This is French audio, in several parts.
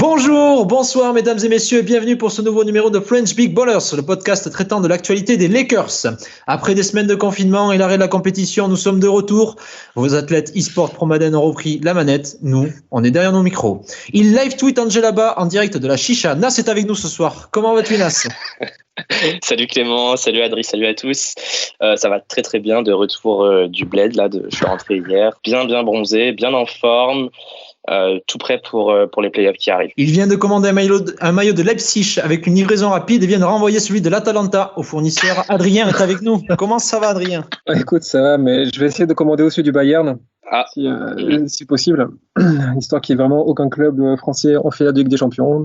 Bonjour, bonsoir mesdames et messieurs, bienvenue pour ce nouveau numéro de French Big Ballers, le podcast traitant de l'actualité des Lakers. Après des semaines de confinement et l'arrêt de la compétition, nous sommes de retour. Vos athlètes e-sport Promaden ont repris la manette, nous, on est derrière nos micros. Il live tweet Angelaba en direct de la Chicha. Nas est avec nous ce soir. Comment vas-tu Nas ? Salut Clément, salut Adri, salut à tous. Ça va très très bien, de retour du bled, là, je suis rentré hier, bien bronzé, bien en forme. Tout prêt pour les playoffs qui arrivent. Il vient de commander un maillot de Leipzig avec une livraison rapide et vient de renvoyer celui de l'Atalanta au fournisseur. Adrien est avec nous. Comment ça va, Adrien ? Écoute, ça va, mais je vais essayer de commander aussi du Bayern, si possible, histoire qu'il n'y ait vraiment aucun club français en finale de Ligue des Champions.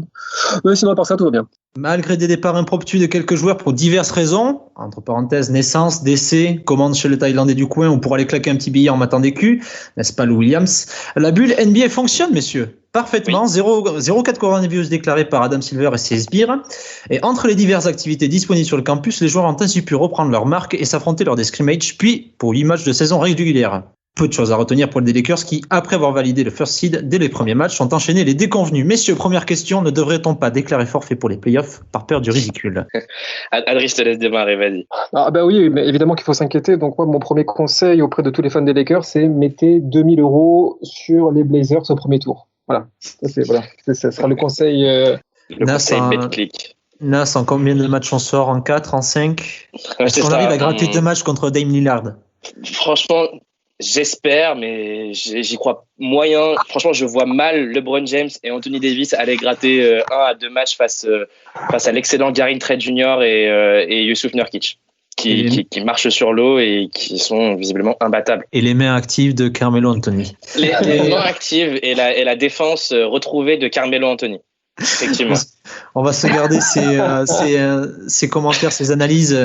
Mais sinon, à part ça, tout va bien. Malgré des départs impromptus de quelques joueurs pour diverses raisons, entre parenthèses, naissance, décès, commande chez le Thaïlandais du coin ou pour aller claquer un petit billet en matant des culs, n'est-ce pas Lou Williams ? La bulle NBA fonctionne, messieurs, parfaitement. 0,4 coronavirus déclaré par Adam Silver et ses sbires. Et entre les diverses activités disponibles sur le campus, les joueurs ont ainsi pu reprendre leur marque et s'affronter lors des scrimmages, puis pour 8 matchs de saison régulière. Peu de choses à retenir pour les Lakers qui, après avoir validé le first seed dès les premiers matchs, ont enchaîné les déconvenus. Messieurs, première question, ne devrait-on pas déclarer forfait pour les playoffs par peur du ridicule ? Adri, je te laisse démarrer, vas-y. Ah bah oui, mais évidemment qu'il faut s'inquiéter. Donc moi, mon premier conseil auprès de tous les fans des Lakers, c'est mettez 2 000 € sur les Blazers au premier tour. Voilà, ça sera le conseil. Le conseil BetClick. Nas, en combien de matchs on sort ? En 4, en 5 ? Est-ce qu'on arrive à gratter 2 matchs contre Dame Lillard ? Franchement, j'espère, mais j'y crois moyen. Franchement, je vois mal LeBron James et Anthony Davis aller gratter 1 à 2 matchs face à l'excellent Gary Trent Jr. et Yusuf Nurkic, qui marchent sur l'eau et qui sont visiblement imbattables. Et les mains actives de Carmelo Anthony. Les mains actives et la défense retrouvée de Carmelo Anthony. Effectivement. On va se garder ces commentaires, ces analyses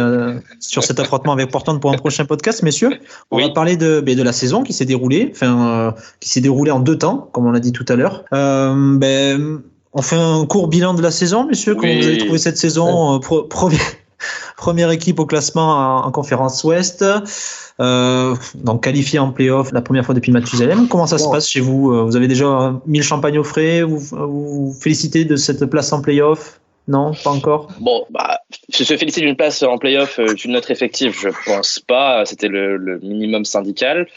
sur cet affrontement avec Portland pour un prochain podcast, messieurs. On va parler de la saison qui s'est déroulée, en 2 temps, comme on l'a dit tout à l'heure. On fait un court bilan de la saison, messieurs. Comment vous avez trouvé cette saison ? Première équipe au classement en conférence Ouest, donc qualifiée en play-off la première fois depuis Mathusalem. Comment ça se passe chez vous ? Vous avez déjà mis le champagne au frais ? Vous félicitez de cette place en play-off ? Non, pas encore. Bon, se féliciter d'une place en play-off d'une notre effectif, je pense pas. C'était le minimum syndical.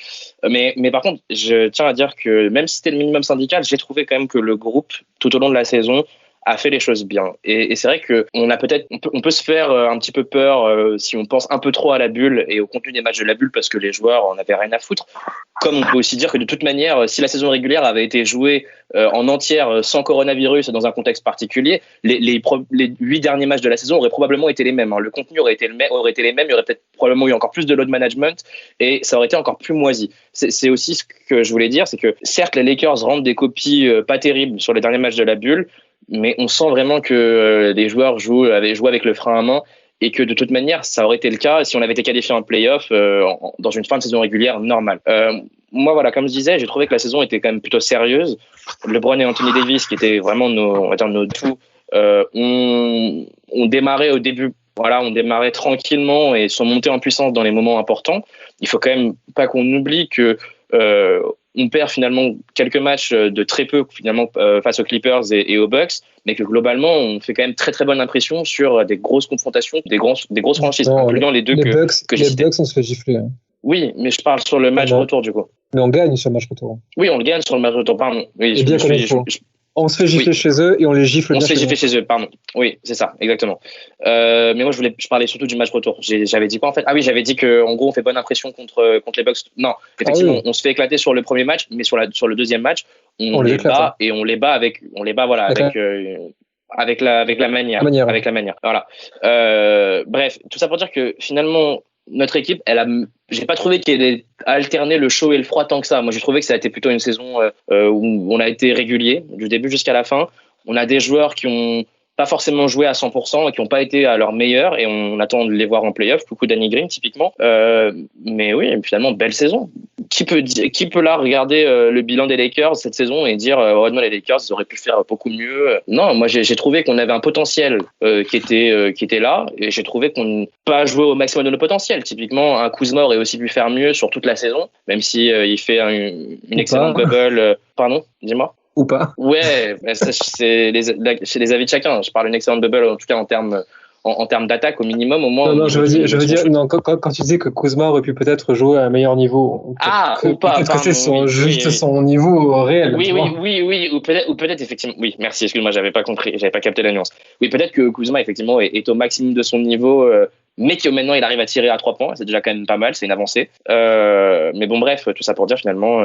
Mais par contre, je tiens à dire que même si c'était le minimum syndical, j'ai trouvé quand même que le groupe, tout au long de la saison, a fait les choses bien. Et c'est vrai que on peut se faire un petit peu peur si on pense un peu trop à la bulle et au contenu des matchs de la bulle parce que les joueurs en avaient rien à foutre. Comme on peut aussi dire que de toute manière, si la saison régulière avait été jouée en entière sans coronavirus dans un contexte particulier, les 8 derniers matchs de la saison auraient probablement été les mêmes. Le contenu aurait été les mêmes, il y aurait peut-être probablement eu encore plus de load management et ça aurait été encore plus moisi. C'est aussi ce que je voulais dire, c'est que certes les Lakers rendent des copies pas terribles sur les derniers matchs de la bulle, mais on sent vraiment que les joueurs avaient joué avec le frein à main et que de toute manière, ça aurait été le cas si on avait été qualifié en play-off dans une fin de saison régulière normale. Moi, voilà, comme je disais, j'ai trouvé que la saison était quand même plutôt sérieuse. LeBron et Anthony Davis, qui étaient vraiment nos tout, ont démarré au début. Voilà, on démarrait tranquillement et sont montés en puissance dans les moments importants. Il faut quand même pas qu'on oublie que on perd finalement quelques matchs de très peu finalement face aux Clippers et aux Bucks, mais que globalement on fait quand même très très bonne impression sur des grosses confrontations, des grosses franchises, incluant les deux que j'ai cités. Les Bucks on se fait gifler. Hein. Oui, mais je parle sur le match retour du coup. Mais on gagne sur le match retour. Oui, on le gagne sur le match retour, pardon. Oui, on se fait gifler chez eux et on les gifle. On se fait gifler chez eux, pardon. Oui, c'est ça, exactement. Mais moi, je parlais surtout du match retour. J'avais dit quoi en fait ? Ah oui, j'avais dit que en gros, on fait bonne impression contre les Bucks. Non, effectivement, on se fait éclater sur le premier match, mais sur le deuxième match, on les bat et on les bat avec la manière. Voilà. Bref, tout ça pour dire que finalement, notre équipe, j'ai pas trouvé qu'elle ait alterné le chaud et le froid tant que ça. Moi, j'ai trouvé que ça a été plutôt une saison où on a été régulier du début jusqu'à la fin. On a des joueurs qui ont pas forcément joué à 100% et qui n'ont pas été à leur meilleur et on attend de les voir en play-off. Coucou Danny Green typiquement. Mais oui, finalement belle saison. Qui peut là regarder le bilan des Lakers cette saison et dire non, les Lakers ils auraient pu faire beaucoup mieux. Non, moi j'ai trouvé qu'on avait un potentiel qui était là et j'ai trouvé qu'on n'a pas joué au maximum de nos potentiels. Typiquement un Kuzma aurait aussi pu faire mieux sur toute la saison, même si il fait une excellente bubble. Pardon, dis-moi. ou pas? Ouais, c'est les avis de chacun. Je parle d'une excellente bubble, en tout cas en termes d'attaque au minimum, au moins. Non, je veux dire, non, quand tu disais que Kuzma aurait pu peut-être jouer à un meilleur niveau, ou pas, peut-être que c'est son oui. niveau réel. Oui, ou peut-être effectivement. Oui, merci, excuse-moi, j'avais pas compris, j'avais pas capté la nuance. Oui, peut-être que Kuzma effectivement est au maximum de son niveau, mais que maintenant il arrive à tirer à 3 points, c'est déjà quand même pas mal, c'est une avancée. Mais bon, bref, tout ça pour dire finalement,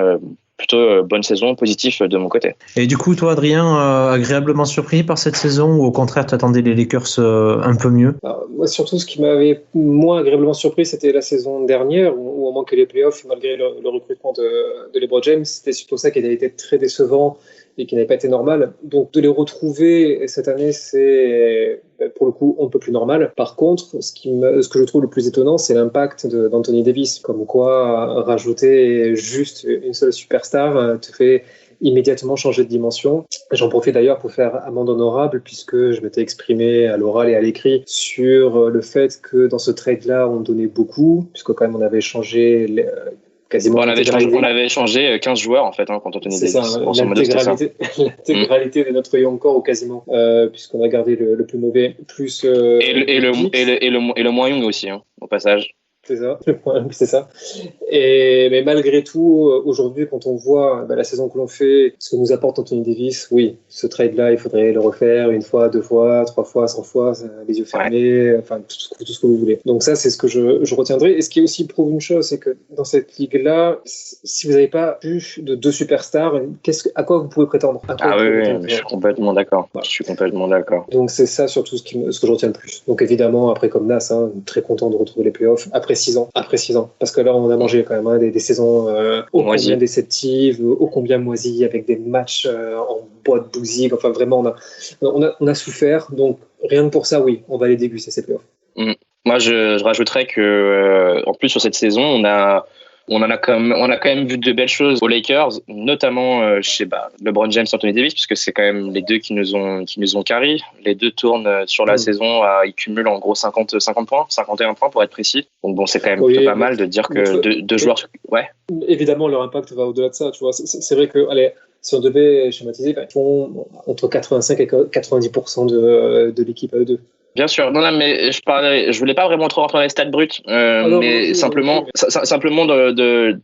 plutôt bonne saison, positif de mon côté. Et du coup, toi, Adrien, agréablement surpris par cette saison ou au contraire, tu attendais les Lakers un peu mieux? Alors, moi, surtout, ce qui m'avait moins agréablement surpris, c'était la saison dernière, où on manquait les playoffs, malgré le recrutement de LeBron James. C'était surtout ça qui avait été très décevant et qui n'avait pas été normal. Donc, de les retrouver cette année, c'est, pour le coup, un peu plus normal. Par contre, ce que je trouve le plus étonnant, c'est l'impact d'Anthony Davis. Comme quoi, rajouter juste une seule superstar te fait immédiatement changer de dimension. J'en profite d'ailleurs pour faire amende honorable, puisque je m'étais exprimé à l'oral et à l'écrit sur le fait que dans ce trade-là, on donnait beaucoup, puisque quand même on avait changé quasiment on avait échangé 15 joueurs en fait, quand Anthony Davis. L'intégralité de notre young core, ou quasiment, puisqu'on a gardé le plus mauvais, plus et le moins young aussi, au passage. C'est ça. Mais malgré tout, aujourd'hui, quand on voit la saison que l'on fait, ce que nous apporte Anthony Davis, oui, ce trade-là, il faudrait le refaire 1 fois, 2 fois, 3 fois, 100 fois, les yeux fermés, enfin tout ce que vous voulez. Donc ça, c'est ce que je retiendrai. Et ce qui aussi prouve une chose, c'est que dans cette ligue-là, si vous n'avez pas plus de 2 superstars, à quoi vous pouvez prétendre? Je suis complètement d'accord. Voilà. Je suis complètement d'accord. Donc c'est ça surtout ce que je retiens le plus. Donc évidemment, après comme Nas, très content de retrouver les playoffs après 6 ans, parce que là on a mangé quand même des saisons ô combien déceptives, ô combien moisies, avec des matchs en boîte bousille. Enfin vraiment on a souffert, donc rien que pour ça, oui, on va les déguster ces playoffs. Moi je rajouterais que en plus sur cette saison on a quand même vu de belles choses aux Lakers, notamment chez LeBron James, Anthony Davis, puisque c'est quand même les deux qui nous ont carry. Les deux tournent sur la saison, ils cumulent en gros 50 points, 51 points pour être précis. Donc bon, c'est quand même pas mal de dire que deux joueurs. Ouais. Évidemment, leur impact va au-delà de ça. Tu vois, c'est vrai que, allez, si on devait schématiser, ils font entre 85 et 90% de l'équipe à eux deux. Bien sûr, non, mais je voulais pas vraiment trop rentrer dans les stats bruts, mais simplement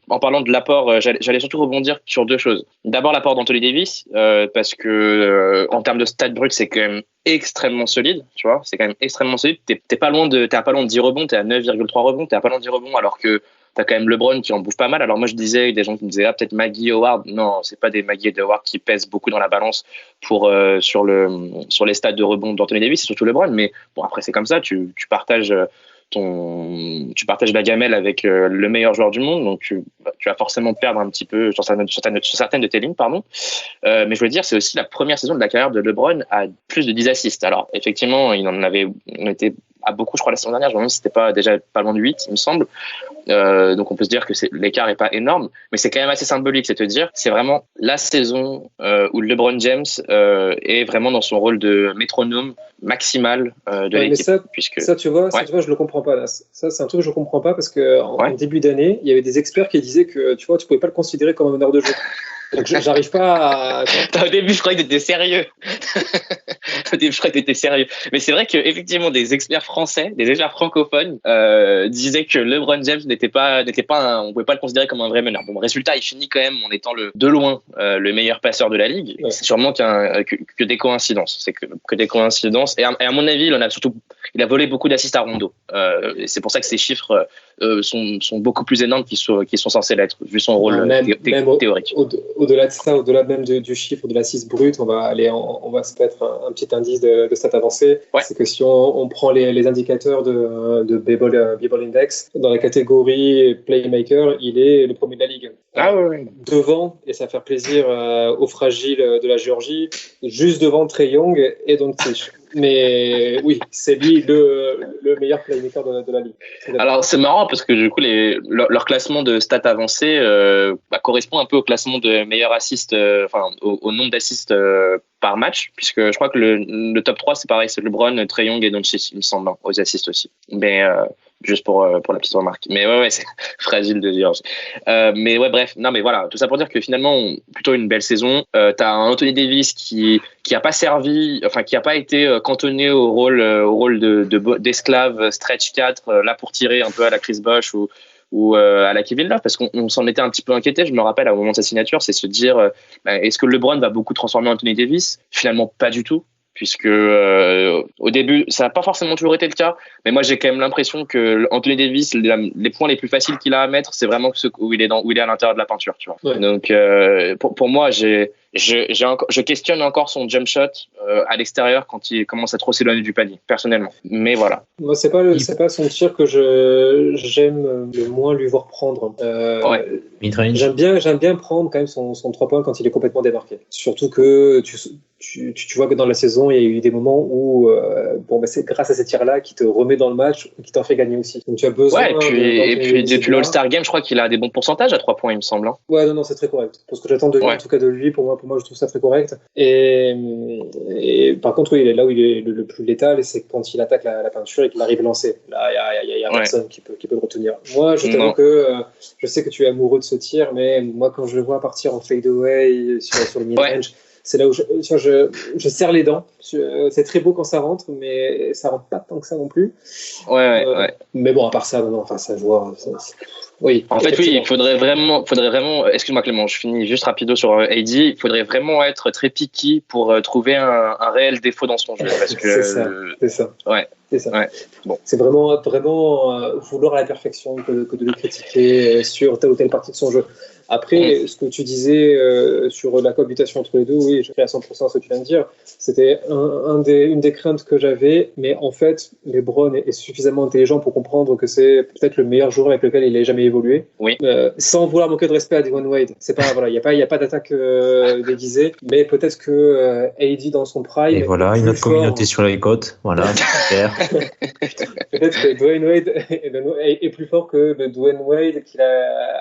en parlant de l'apport, j'allais surtout rebondir sur 2 choses. D'abord l'apport d'Anthony Davis, parce que en termes de stats bruts, c'est quand même extrêmement solide, tu vois, c'est quand même extrêmement solide. T'es pas loin de 10 rebonds, t'es à 9,3 rebonds, t'es pas loin de 10 rebonds, alors que t'as quand même LeBron qui en bouffe pas mal. Alors moi je disais, des gens qui me disaient peut-être Maggie Howard. Non, c'est pas des Maggie et Howard qui pèsent beaucoup dans la balance pour sur les stats de rebond d'Anthony Davis, c'est surtout LeBron. Mais bon, après c'est comme ça, tu partages la gamelle avec le meilleur joueur du monde, donc tu vas forcément perdre un petit peu sur certaines de tes lignes, pardon. Mais je veux dire, c'est aussi la première saison de la carrière de LeBron à plus de 10 assists. Alors effectivement, on était à beaucoup, je crois, la saison dernière. Je me demande si c'était pas déjà pas loin de 8, il me semble. Donc on peut se dire que l'écart est pas énorme, mais c'est quand même assez symbolique. C'est te dire, c'est vraiment la saison où LeBron James est vraiment dans son rôle de métronome maximal de l'équipe. Ça, tu vois, je le comprends pas là. Ça, c'est un truc que je comprends pas, parce que en début d'année, il y avait des experts qui disaient que tu pouvais pas le considérer comme un meneur de jeu. Donc j'arrive pas à... Au début, je croyais que t'étais sérieux. Mais c'est vrai qu'effectivement, des experts français, des experts francophones, disaient que LeBron James on pouvait pas le considérer comme un vrai meneur. Bon, résultat, il finit quand même en étant de loin le meilleur passeur de la ligue. Ouais. C'est sûrement que des coïncidences. C'est que des coïncidences. Et à mon avis, il a volé beaucoup d'assists à Rondo. C'est pour ça que ces chiffres sont beaucoup plus énormes qu'ils sont censés l'être, vu son rôle théorique. Au-delà de ça, au-delà même du chiffre de l'assist brut, on va se mettre un petit indice de cette avancée. Ouais. C'est que si on prend les indicateurs de B-Ball Index, dans la catégorie Playmaker, il est le premier de la ligue. Ouais. Devant, et ça va faire plaisir aux fragiles de la Géorgie, juste devant Trae Young et Doncic. Mais oui, c'est lui le meilleur playmaker de la ligue. Alors c'est marrant parce que du coup leur classement de stats avancés correspond un peu au classement de meilleurs assists, au nombre d'assists par match, puisque je crois que le top 3 c'est pareil, c'est LeBron, Trae Young et Doncic, il me semble, aux assists aussi. Mais juste pour la petite remarque. Mais ouais, c'est fragile de George. Mais ouais, bref, non, mais voilà, tout ça pour dire que finalement, plutôt une belle saison. T'as un Anthony Davis qui a pas servi, enfin qui a pas été cantonné au rôle d'esclave stretch 4 là pour tirer un peu à la Chris Bosh ou à la Kevin Love, parce qu'on s'en était un petit peu inquiété, je me rappelle, au moment de sa signature, c'est se dire est-ce que LeBron va beaucoup transformer Anthony Davis? Finalement, pas du tout, puisque au début, ça n'a pas forcément toujours été le cas, mais moi j'ai quand même l'impression que Anthony Davis, les points les plus faciles qu'il a à mettre, c'est vraiment ceux où il est à l'intérieur de la peinture, tu vois. Ouais. Donc pour moi, je questionne encore son jump shot à l'extérieur quand il commence à trop s'éloigner du panier, personnellement. Mais voilà. Moi, c'est pas son tir que j'aime le moins lui voir prendre. Ouais. J'aime bien prendre quand même son 3 points quand il est complètement démarqué. Surtout que tu vois que dans la saison, il y a eu des moments où c'est grâce à ces tirs-là qui te remet dans le match, qui t'en fait gagner aussi. Donc tu as besoin. Ouais, et puis depuis l'All-Star Game, je crois qu'il a des bons pourcentages à 3 points, il me semble. Hein. Ouais, non, c'est très correct. Pour ce que j'attends de lui, en tout cas de lui, pour moi, je trouve ça très correct. Et par contre, oui, il est là où il est le plus létal, et c'est quand il attaque la peinture et qu'il arrive lancé. Là, il y a personne qui peut le retenir. Moi, je t'avoue que je sais que tu es amoureux de ce tir, mais moi, quand je le vois partir en fadeaway sur le mid-range, c'est là où je serre les dents. C'est très beau quand ça rentre, mais ça rentre pas tant que ça non plus. Ouais. Mais bon, à part ça, ça joue. Oui. En fait, oui, il faudrait vraiment. Excuse-moi Clément, je finis juste rapido sur AD. Il faudrait vraiment être très picky pour trouver un réel défaut dans son jeu, parce que c'est ça. Ouais. C'est ça. Ouais. Bon. C'est vraiment vouloir à la perfection que de le critiquer sur telle ou telle partie de son jeu. Après, ce que tu disais sur la cohabitation entre les deux, oui, j'ai pris à 100% ce que tu viens de dire. C'était une des craintes que j'avais, mais en fait, LeBron est suffisamment intelligent pour comprendre que c'est peut-être le meilleur joueur avec lequel il ait jamais évolué. Oui. Sans vouloir manquer de respect à Dwayne Wade. C'est pas, voilà, il y a pas d'attaque déguisée, mais peut-être que AD dans son prime. Et voilà, une autre communauté sur les côtes. Voilà, super. Peut-être que Dwayne Wade est plus fort que le Dwayne Wade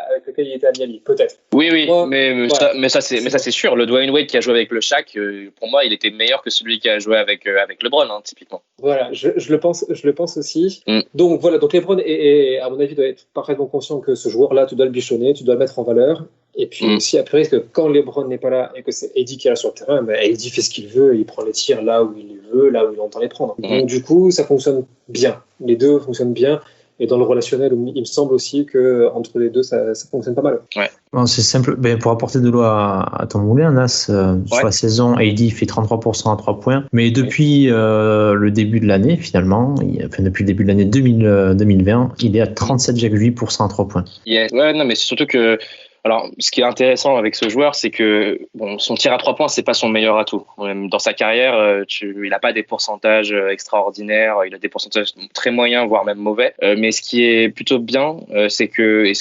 avec lequel il était à Miami. Peut-être. Oui, moi, mais ça c'est sûr. Le Dwayne Wade qui a joué avec le Shaq, pour moi, il était meilleur que celui qui a joué avec LeBron, hein, typiquement. Voilà, je le pense aussi. Donc voilà, donc LeBron est, à mon avis, doit être parfaitement conscient que ce joueur-là, tu dois le bichonner, tu dois le mettre en valeur. Et puis aussi, après, que quand LeBron n'est pas là et que c'est AD qui est là sur le terrain, AD fait ce qu'il veut, il prend les tirs là où il veut, là où il entend les prendre. Donc du coup, ça fonctionne bien. Les deux fonctionnent bien. Et dans le relationnel, il me semble aussi qu'entre les deux, ça fonctionne pas mal. Ouais. Bon, c'est simple. Pour apporter de l'eau à ton moulin, Nas, sur la saison, AD fait 33% à 3 points. Mais depuis le début de l'année, finalement, depuis le début de l'année 2020, il est à 37,8% à 3 points. Yeah. Ouais, non, mais c'est surtout que. Alors, ce qui est intéressant avec ce joueur, c'est que son tir à 3 points, c'est pas son meilleur atout. Dans sa carrière, il n'a pas des pourcentages extraordinaires, il a des pourcentages très moyens, voire même mauvais. Mais ce qui est plutôt bien, c'est que, et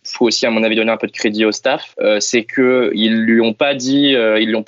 faut aussi à mon avis donner un peu de crédit au staff, c'est que ils lui ont pas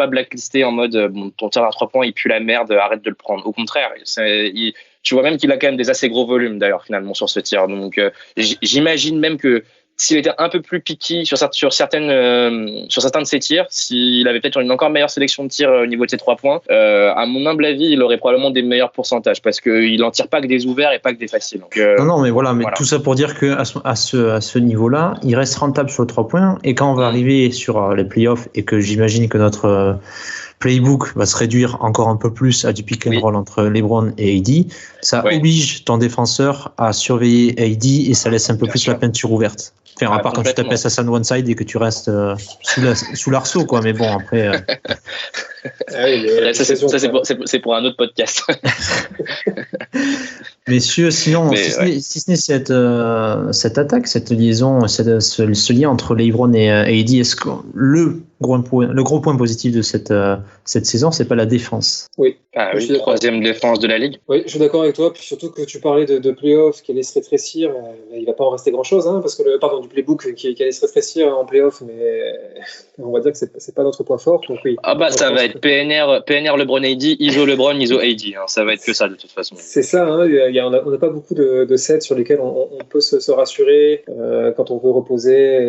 blacklisté en mode ton tir à 3 points, il pue la merde, arrête de le prendre. Au contraire, tu vois même qu'il a quand même des assez gros volumes d'ailleurs finalement sur ce tir. Donc j'imagine même que s'il était un peu plus picky sur certains de ses tirs, s'il avait peut-être une encore meilleure sélection de tirs au niveau de ses 3 points, à mon humble avis, il aurait probablement des meilleurs pourcentages parce qu'il en tire pas que des ouverts et pas que des faciles. Donc, non, mais voilà, tout ça pour dire que à ce niveau-là, il reste rentable sur le 3 points et quand on va arriver sur les playoffs et que j'imagine que notre playbook va se réduire encore un peu plus à du pick and roll entre LeBron et AD, ça oblige ton défenseur à surveiller AD et ça laisse un peu plus la peinture ouverte. Enfin, à part quand tu t'appelles Assassin One Side et que tu restes sous l'arceau, quoi. Mais bon, après. C'est pour un autre podcast. Messieurs, sinon, si ce n'est cette attaque, cette liaison, ce lien entre LeBron et AD, est-ce que le gros point positif de cette saison, c'est pas la défense? Oui. Troisième défense de la ligue. Oui, je suis d'accord avec toi. Puis surtout que tu parlais de playoffs qui allait se rétrécir. Il va pas en rester grand-chose, hein, parce que du playbook qui allait se rétrécir en playoffs, mais on va dire que c'est pas notre point fort. Donc oui. Ça va être PNR LeBron AD, ISO LeBron, ISO AD. Hein, ça va être que ça de toute façon. C'est ça. Hein, on n'a pas beaucoup de sets sur lesquels on peut se rassurer quand on veut reposer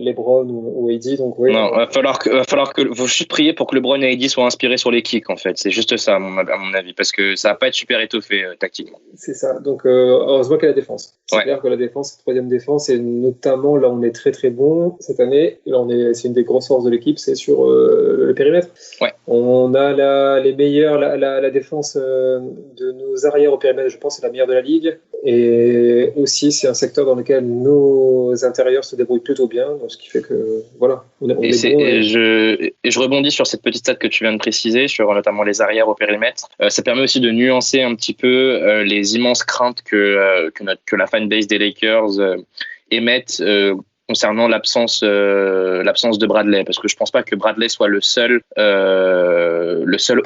LeBron ou AD. Donc oui. Non, falloir que vous juste prier pour que LeBron et AD soient inspirés sur les kicks en fait. C'est juste ça à mon avis parce que ça va pas être super étoffé tactiquement. C'est ça. Donc heureusement qu'il y a la défense. C'est clair que la défense, troisième défense, et notamment là on est très très bon cette année. Là c'est une des grosses forces de l'équipe, c'est sur le périmètre. Ouais. On a les meilleurs, la défense de nos arrières au périmètre, je pense, c'est la meilleure de la ligue. Et aussi c'est un secteur dans lequel nos intérieurs se débrouillent plutôt bien, donc ce qui fait que voilà, on est bon. Et je rebondis sur cette petite stat que tu viens de préciser, sur notamment les arrières au périmètre. Ça permet aussi de nuancer un petit peu les immenses craintes que la fanbase des Lakers émettent concernant l'absence de Bradley, parce que je pense pas que Bradley soit le seul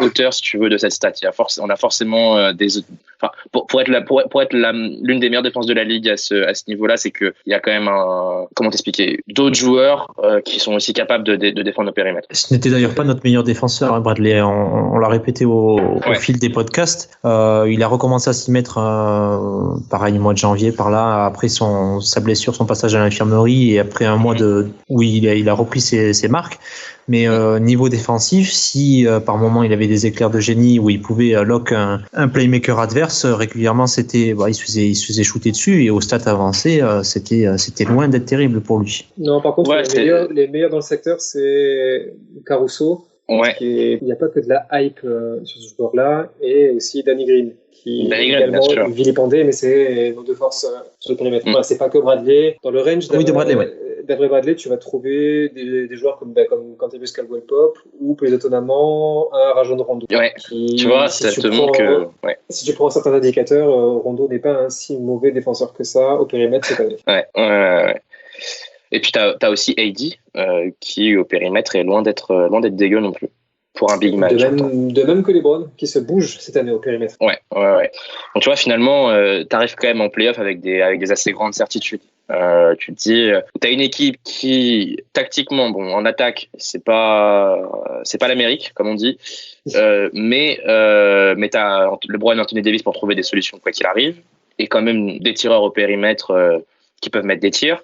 auteur, si tu veux, de cette stat. On a forcément pour être l'une des meilleures défenses de la ligue à ce niveau-là, c'est que il y a quand même comment t'expliquer, d'autres joueurs qui sont aussi capables de défendre le périmètre. Ce n'était d'ailleurs pas notre meilleur défenseur, Bradley. On l'a répété au fil des podcasts. Il a recommencé à s'y mettre pareil au mois de janvier, par là, après sa blessure, son passage à l'infirmerie, et après un mois où il a repris ses marques. Mais niveau défensif, si par moment il avait des éclairs de génie où il pouvait lock un playmaker adverse, régulièrement il se faisait shooter dessus, et au stade avancé, c'était loin d'être terrible pour lui. Non, par contre, les meilleurs dans le secteur, c'est Caruso. Ouais. Il n'y a pas que de la hype sur ce joueur-là, et aussi Danny Green, qui est également vilipendé, mais c'est nos deux forces sur le périmètre. Voilà, c'est pas que Bradley. Dans le range de Bradley, d'après Bradley, tu vas trouver des joueurs comme Kentavious Caldwell-Pope, ou plus étonnamment un Rajon Rondo. Ouais. Tu vois, ça te montre que si tu prends certains indicateurs, Rondo n'est pas un si mauvais défenseur que ça au périmètre cette année. Ouais. Et puis t'as aussi AD qui au périmètre est loin d'être dégueu non plus pour un big match. De même que LeBron qui se bouge cette année au périmètre. Ouais. Donc tu vois, finalement t'arrives quand même en playoff avec des assez grandes certitudes. Tu te dis, t'as une équipe qui tactiquement, en attaque, c'est pas l'Amérique comme on dit, mais t'as LeBron et Anthony Davis pour trouver des solutions quoi qu'il arrive, et quand même des tireurs au périmètre qui peuvent mettre des tirs.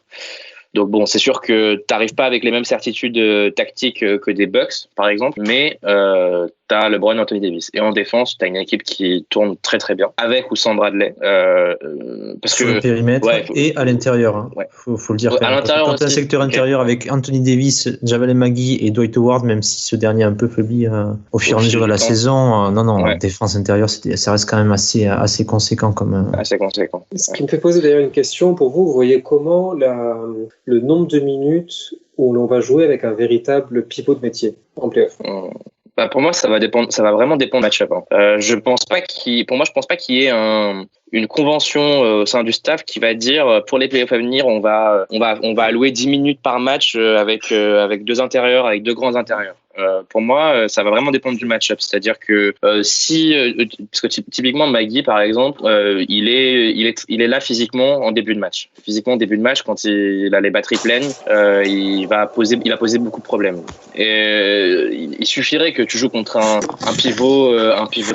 Donc c'est sûr que t'arrives pas avec les mêmes certitudes tactiques que des Bucks par exemple, mais t'as LeBron et Anthony Davis, et en défense t'as une équipe qui tourne très très bien avec ou sans Bradley, parce sur que le périmètre et à l'intérieur, hein. Faut le dire, à l'intérieur quand t'as un secteur intérieur avec Anthony Davis, JaVale McGee et Dwight Howard, même si ce dernier a un peu faibli au fur et à mesure de la saison, défense intérieure, ça reste quand même assez conséquent assez conséquent. Ce qui me fait poser d'ailleurs une question pour vous voyez comment le nombre de minutes où l'on va jouer avec un véritable pivot de métier en playoff? Pour moi, ça va vraiment dépendre du match-up. Je pense pas qu'il y ait une convention au sein du staff qui va dire pour les playoffs à venir, on va allouer 10 minutes par match avec deux intérieurs, avec deux grands intérieurs. Pour moi, ça va vraiment dépendre du match-up. C'est-à-dire que parce que typiquement Maggie, par exemple, il est là physiquement en début de match. Physiquement, en début de match, quand il a les batteries pleines, il va poser beaucoup de problèmes. Et il suffirait que tu joues contre un pivot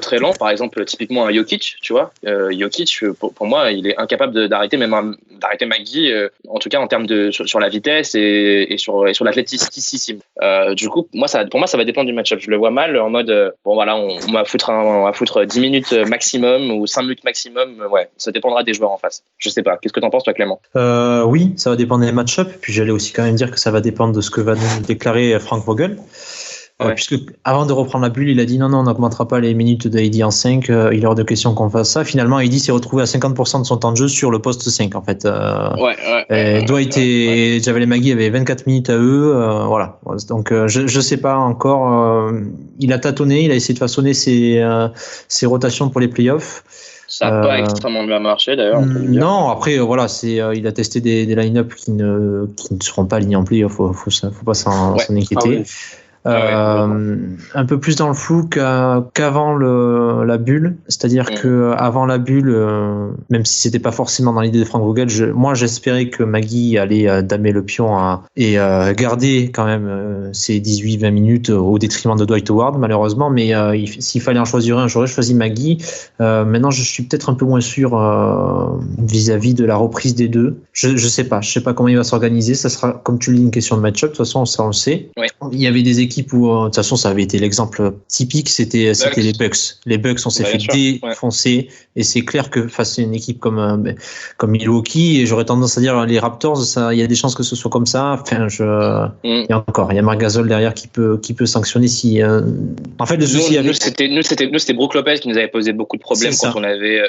très lent, par exemple, typiquement un Jokic, tu vois. Jokic, pour moi, il est incapable d'arrêter Maggie, en tout cas en termes sur la vitesse et sur l'athlétisme. Du coup, pour moi, ça va dépendre du match-up. Je le vois mal en mode, on va foutre 10 minutes maximum ou 5 minutes maximum. Ouais, ça dépendra des joueurs en face. Je sais pas. Qu'est-ce que t'en penses, toi, Clément? Oui, ça va dépendre des match-up. Puis j'allais aussi quand même dire que ça va dépendre de ce que va nous déclarer Frank Vogel. Puisque avant de reprendre la bulle, il a dit non, on n'augmentera pas les minutes d'AD en 5, il est hors de question qu'on fasse ça. Finalement, AD s'est retrouvé à 50% de son temps de jeu sur le poste 5 en fait. Dwight et JaVale McGee avaient 24 minutes à eux, voilà. Donc je sais pas encore, il a tâtonné, il a essayé de façonner ses rotations pour les playoffs. Ça n'a pas extrêmement bien marché d'ailleurs. Non, après il a testé des line-up qui ne seront pas alignés en playoff, faut pas s'en inquiéter. Un peu plus dans le flou qu'avant la bulle, c'est-à-dire que avant la bulle, même si c'était pas forcément dans l'idée de Frank Vogel, moi j'espérais que Maggie allait damer le pion et garder quand même ses 18-20 minutes au détriment de Dwight Howard, malheureusement, mais s'il fallait en choisir un, j'aurais choisi Maggie. Maintenant je suis peut-être un peu moins sûr vis-à-vis de la reprise des deux. Je sais pas comment il va s'organiser, ça sera, comme tu le dis, une question de match-up, de toute façon ça on le sait. il y avait des équipes où, de toute façon, ça avait été l'exemple typique, c'était les Bucks. Les Bucks, on s'est fait défoncer, et c'est clair que face à une équipe comme Milwaukee, et j'aurais tendance à dire les Raptors, il y a des chances que ce soit comme ça. Enfin, il y a Marc Gasol derrière qui peut sanctionner si. En fait, le souci nous, c'était Brook Lopez qui nous avait posé beaucoup de problèmes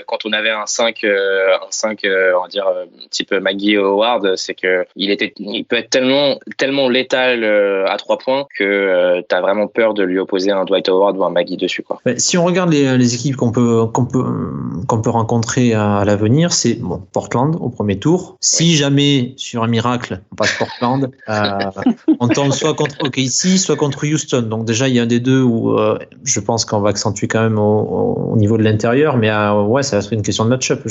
quand on avait un 5, on va dire type Maggie Howard, c'est que il peut être tellement létal à 3 points que t'as vraiment peur de lui opposer un Dwight Howard ou un Maggie dessus, quoi. Si on regarde les équipes qu'on peut rencontrer à l'avenir, c'est Portland au premier tour. Si jamais sur un miracle on passe Portland, on tombe soit contre OKC, soit contre Houston. Donc déjà il y a un des deux où je pense qu'on va accentuer quand même au niveau de l'intérieur, mais ça va être une question de match-up.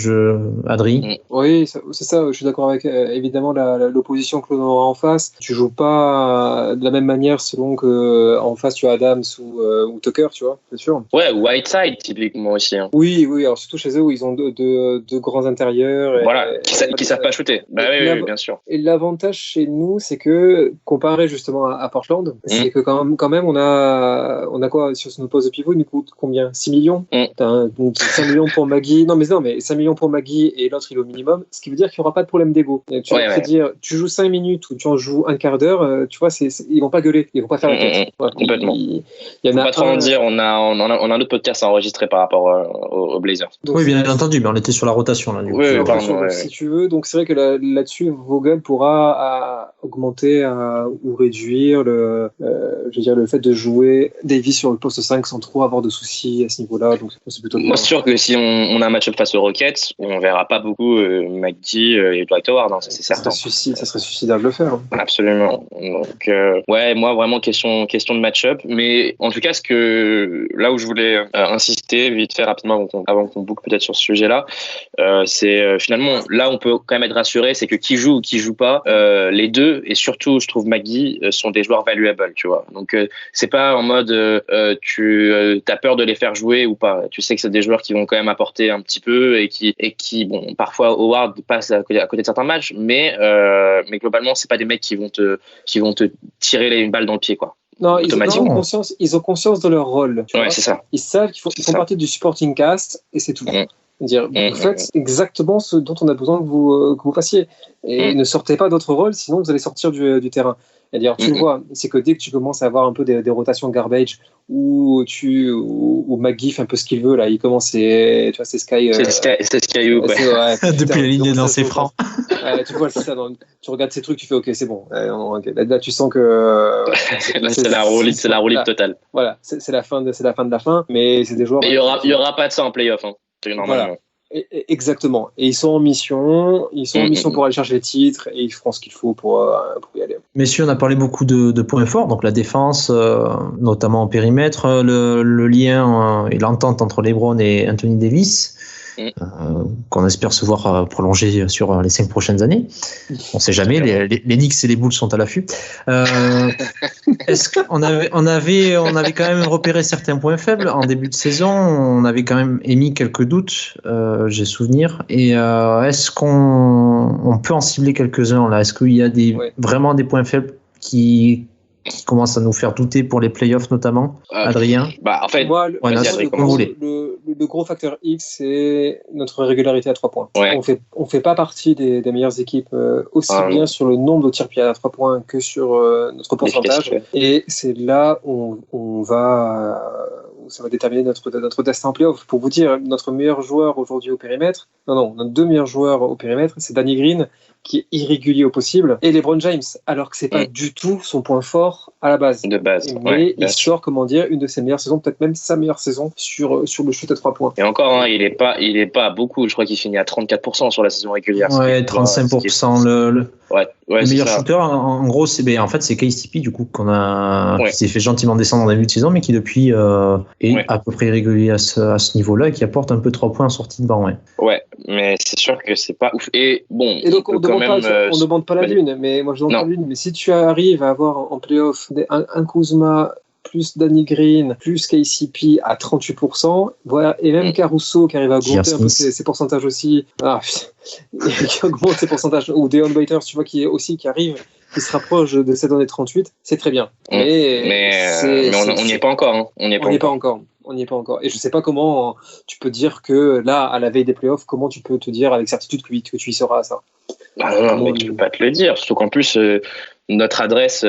Adrien. Oui, c'est ça. Je suis d'accord avec évidemment l'opposition que l'on aura en face. Tu joues pas de la même manière selon que en face tu as Adams ou Tucker, tu vois, c'est sûr. Ouais, Whiteside typiquement aussi. Hein. Oui, alors surtout chez eux où ils ont deux grands intérieurs. Qui savent pas shooter. Oui, bien sûr. Et l'avantage chez nous, c'est que comparé justement à Portland, c'est que quand même on a quoi sur nos postes de pivot, il nous coûte combien? 6 millions. Donc 5 millions pour Maggie. Non mais 5 millions pour Maggie et l'autre il est au minimum, ce qui veut dire qu'il n'y aura pas de problème d'ego. Tu vas dire, tu joues 5 minutes ou tu en joues un quart d'heure, tu vois, ils vont pas gueuler, ils vont pas faire la tête. Complètement. Il y en a pas trop en dire. On a un autre podcast à enregistrer par rapport aux Blazers. Donc, oui, bien entendu, mais on était sur la rotation là. Si tu veux, donc c'est vrai que là-dessus, Vogel pourra augmenter ou réduire le fait de jouer Davis sur le poste 5 sans trop avoir de soucis à ce niveau-là. Donc c'est plutôt. Moi, c'est sûr que si on a un match-up face aux Rockets, on verra pas beaucoup McGee et Dwight Howard, ça c'est certain. Ça serait suicidaire de le faire. Absolument. Donc moi vraiment question de match-up, mais en tout cas là où je voulais insister vite fait rapidement avant qu'on boucle peut-être sur ce sujet-là, c'est finalement là on peut quand même être rassuré, c'est que qui joue ou qui joue pas, les deux, et surtout je trouve Maggie sont des joueurs valuables, tu vois. Donc c'est pas en mode t'as peur de les faire jouer ou pas. Tu sais que c'est des joueurs qui vont quand même apporter un petit peu et qui parfois Howard passe à côté de certains matchs, mais globalement c'est pas des mecs qui vont te tirer une balle dans le pied, quoi. Non, ils ont conscience de leur rôle. Tu vois, c'est ça. Ils savent qu'ils font partie du supporting cast et c'est tout. Dire, vous faites exactement ce dont on a besoin que vous fassiez. Et ne sortez pas d'autres rôles, sinon vous allez sortir du terrain. C'est-à-dire, tu le vois, c'est que dès que tu commences à avoir un peu des rotations garbage où McGee fait un peu ce qu'il veut, là, il commence, tu vois, c'est Sky. C'est Sky Hoop, depuis la ligne dans ses francs. Tu vois, c'est ça. Tu regardes ces trucs, tu fais, ok, c'est bon. Là, tu sens que. C'est la roulette totale. Voilà, c'est la fin de la fin, mais c'est des joueurs. Mais il y aura pas de ça en playoff, hein. C'est normalement. Voilà. Exactement. Et ils sont en mission. Pour aller chercher les titres et ils feront ce qu'il faut pour y aller. Messieurs, on a parlé beaucoup de points forts, donc la défense, notamment en périmètre, le lien et l'entente entre LeBron et Anthony Davis, qu'on espère se voir prolonger sur les 5 prochaines années. On ne sait jamais, les Knicks et les Bulls sont à l'affût. Est-ce qu'on avait quand même repéré certains points faibles en début de saison? On avait quand même émis quelques doutes, j'ai souvenir. Et est-ce qu'on peut en cibler quelques-uns là? Est-ce qu'il y a vraiment des points faibles qui commencent à nous faire douter pour les playoffs notamment, Adrien? En fait, moi, le gros facteur X, c'est notre régularité à 3 points. Ouais. On fait pas partie des meilleures équipes aussi bien sur le nombre de tirs pieds à 3 points que sur notre pourcentage. Et c'est là où ça va déterminer notre destin en playoff. Pour vous dire, notre meilleur joueur aujourd'hui au périmètre, notre 2 meilleurs joueurs au périmètre, c'est Danny Green, qui est irrégulier au possible, et LeBron James, alors que c'est pas du tout son point fort à la base. Mais il sort, une de ses meilleures saisons, peut-être même sa meilleure saison sur le shoot à 3 points. Et encore, il est pas beaucoup. Je crois qu'il finit à 34% sur la saison régulière. Ouais, 35%. Le meilleur ça. shooter, en gros, c'est KCP du coup qui s'est fait gentiment descendre en début de saison, mais qui depuis est à peu près régulier à ce niveau-là et qui apporte un peu 3 points en sortie de banc. Ouais, mais c'est sûr que c'est pas ouf. Et bon. Et donc on ne demande pas la lune, mais moi je demande pas la lune. Mais si tu arrives à avoir en playoff un Kuzma plus Danny Green, plus KCP à 38%, voilà, et même Caruso qui arrive à augmenter un peu ses pourcentages aussi, qui augmente ses pourcentages, ou Deon Waiters, tu vois, qui arrive qui se rapproche de 7,38 €, c'est très bien. Mais on n'y est pas encore. Hein. On n'y est pas encore. On n'y est pas encore. Et je ne sais pas comment tu peux dire que là, à la veille des playoffs, comment tu peux te dire avec certitude que tu y seras à ça. Non, mais tu ne peux pas te le dire. Surtout qu'en plus, notre adresse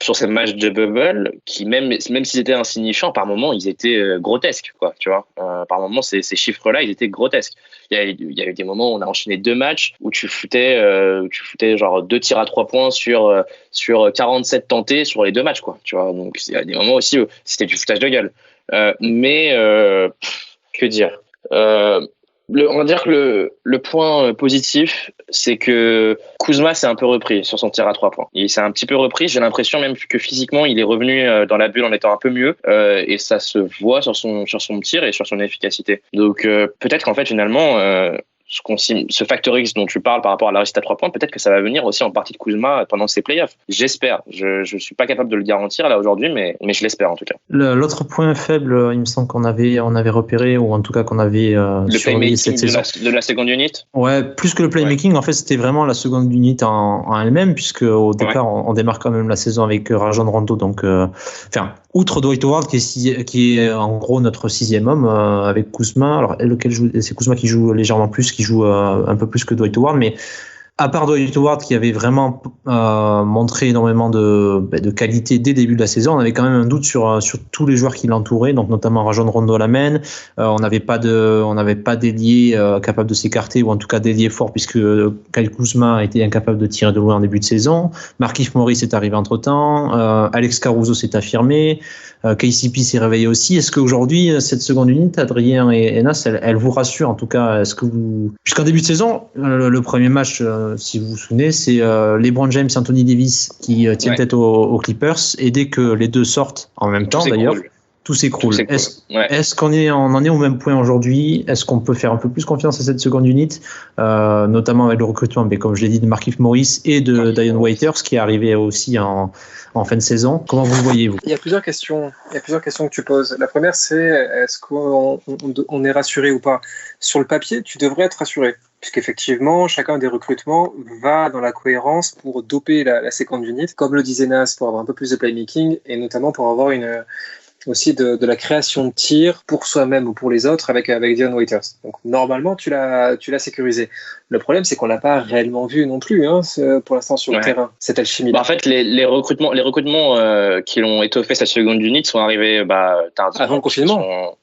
sur ces matchs de bubble, qui même s'ils étaient insignifiants, par moments, ils étaient grotesques, quoi. Tu vois, par moments, ces chiffres-là, ils étaient grotesques. Il y a eu des moments où on a enchaîné 2 matchs où tu foutais genre 2 tirs à 3 points sur 47 tentés sur les 2 matchs, quoi. Tu vois, donc il y a des moments aussi où c'était du foutage de gueule. Que dire, on va dire que le point positif, c'est que Kuzma s'est un peu repris sur son tir à 3 points. Il s'est un petit peu repris. J'ai l'impression même que physiquement, il est revenu dans la bulle en étant un peu mieux. Et ça se voit sur son tir et sur son efficacité. Donc peut-être qu'en fait, finalement, ce facteur X dont tu parles par rapport à la réussite à 3 points, peut-être que ça va venir aussi en partie de Kuzma pendant ces playoffs. J'espère. Je suis pas capable de le garantir là aujourd'hui, mais je l'espère en tout cas. L'autre point faible, il me semble qu'on avait repéré, ou en tout cas qu'on avait le playmaking de la seconde unit. Ouais, plus que le playmaking, en fait, c'était vraiment la seconde unit en elle-même, puisque au départ, on démarre quand même la saison avec Rajon Rondo, donc outre Dwight Howard qui est en gros notre 6e homme avec Kuzma. Alors c'est Kuzma qui joue légèrement plus, qui joue un peu plus que Dwight Howard, mais à part Dwight Howard qui avait vraiment montré énormément de qualité dès le début de la saison, on avait quand même un doute sur tous les joueurs qui l'entouraient, donc notamment Rajon Rondo à la main. On n'avait pas d'ailier capable de s'écarter, ou en tout cas d'ailier fort, puisque Kyle Kuzma a été incapable de tirer de loin en début de saison. Markieff Morris est arrivé entre-temps, Alex Caruso s'est affirmé, KCP s'est réveillé aussi. Est-ce qu'aujourd'hui, cette seconde unité, Adrien et Nas, elle vous rassure en tout cas? Puisqu'en début de saison, le premier match, si vous vous souvenez, c'est LeBron James et Anthony Davis qui tiennent tête aux Clippers, et dès que les deux sortent en même temps, d'ailleurs, tout s'écroule. Est-ce qu'on en est au même point aujourd'hui? Est-ce qu'on peut faire un peu plus confiance à cette seconde unité, notamment avec le recrutement, mais comme je l'ai dit, de Markieff Morris et de Dion Waiters, qui est arrivé aussi en fin de saison? Comment vous le voyez-vous? Il y a plusieurs questions que tu poses. La première, c'est est-ce qu'on est rassuré ou pas? Sur le papier, tu devrais être rassuré, puisqu'effectivement, chacun des recrutements va dans la cohérence pour doper la seconde unité, comme le disait Nas, pour avoir un peu plus de playmaking, et notamment pour avoir aussi de la création de tir pour soi-même ou pour les autres avec Dion Waiters. Donc normalement, tu l'as sécurisé. Le problème, c'est qu'on l'a pas réellement vu non plus, pour l'instant sur le terrain, cette alchimie. En fait, les recrutements qui l'ont étoffé cette seconde unité sont arrivés tardivement. Avant le confinement.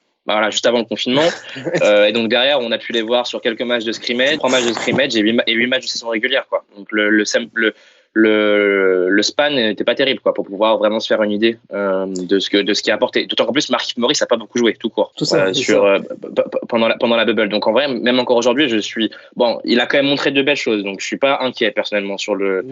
Juste avant le confinement. Et donc derrière, on a pu les voir sur quelques matchs de scrimmage, 3 matchs de scrimmage et 8 matchs de saison régulière, quoi. Donc le span n'était pas terrible, quoi, pour pouvoir vraiment se faire une idée de ce qui a apporté. D'autant qu'en plus, Markieff Morris n'a pas beaucoup joué, tout court, pendant la bubble. Donc en vrai, même encore aujourd'hui, il a quand même montré de belles choses. Donc je suis pas inquiet personnellement sur le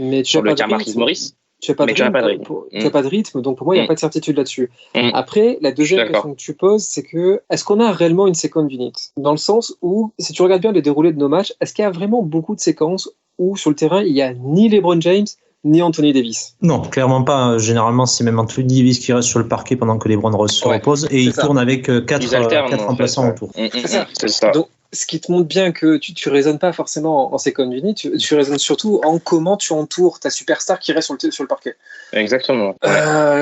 cas Markieff Morris. Tu n'as pas de rythme, donc pour moi, il n'y a pas de certitude là-dessus. Après, la deuxième question que tu poses, c'est est-ce qu'on a réellement une second unit? Dans le sens où, si tu regardes bien le déroulé de nos matchs, est-ce qu'il y a vraiment beaucoup de séquences où, sur le terrain, il n'y a ni LeBron James, ni Anthony Davis? Non, clairement pas. Généralement, c'est même Anthony Davis qui reste sur le parquet pendant que LeBron se repose, et il tourne avec 4 remplaçants autour. C'est ça. Donc, ce qui te montre bien que tu raisonnes pas forcément en second unit, tu raisonnes surtout en comment tu entoures ta superstar qui reste sur le parquet. Exactement.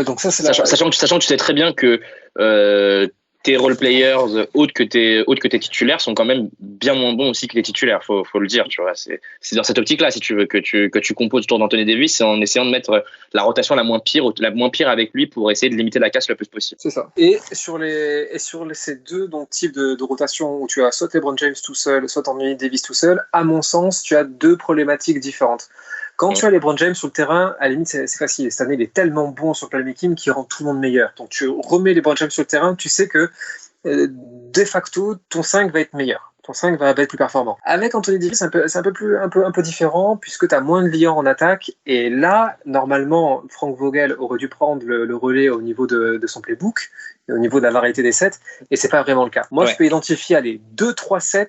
Donc ça, c'est sachant que tu sais très bien que tes role players autres que tes titulaires sont quand même bien moins bons aussi que les titulaires, faut le dire, tu vois. C'est dans cette optique-là, si tu veux, que tu composes autour d'Anthony Davis, c'est en essayant de mettre la rotation la moins pire avec lui pour essayer de limiter la casse le plus possible. C'est ça. Et sur ces deux types de rotation où tu as soit LeBron James tout seul, soit Anthony Davis tout seul, à mon sens, tu as deux problématiques différentes. Quand tu as LeBron James sur le terrain, à la limite, c'est facile. Cette année, il est tellement bon sur le playmaking qu'il rend tout le monde meilleur. Donc, tu remets LeBron James sur le terrain, tu sais que de facto, ton 5 va être meilleur. Ton 5 va être plus performant. Avec Anthony Davis, c'est un peu différent, puisque tu as moins de liants en attaque. Et là, normalement, Frank Vogel aurait dû prendre le relais au niveau de son playbook, et au niveau de la variété des sets, et c'est pas vraiment le cas. Moi, je peux identifier 2-3 sets